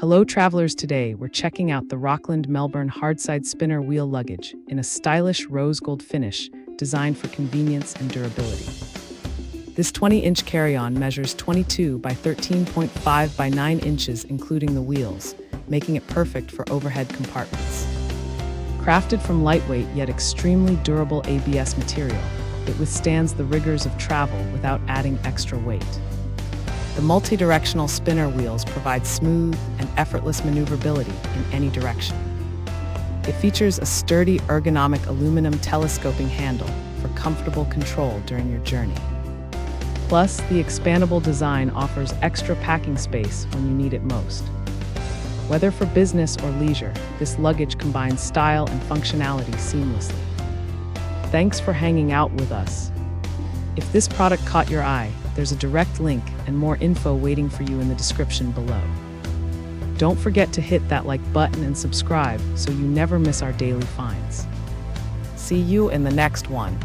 Hello travelers, today we're checking out the Rockland Melbourne Hardside spinner wheel luggage in a stylish rose gold finish designed for convenience and durability. This 20-inch carry-on measures 22 by 13.5 by 9 inches including the wheels, making it perfect for overhead compartments. Crafted from lightweight yet extremely durable ABS material, it withstands the rigors of travel without adding extra weight. The multi-directional spinner wheels provide smooth and effortless maneuverability in any direction. It features a sturdy ergonomic aluminum telescoping handle for comfortable control during your journey. Plus, the expandable design offers extra packing space when you need it most. Whether for business or leisure, this luggage combines style and functionality seamlessly. Thanks for hanging out with us. If this product caught your eye, there's a direct link and more info waiting for you in the description below. Don't forget to hit that like button and subscribe so you never miss our daily finds. See you in the next one.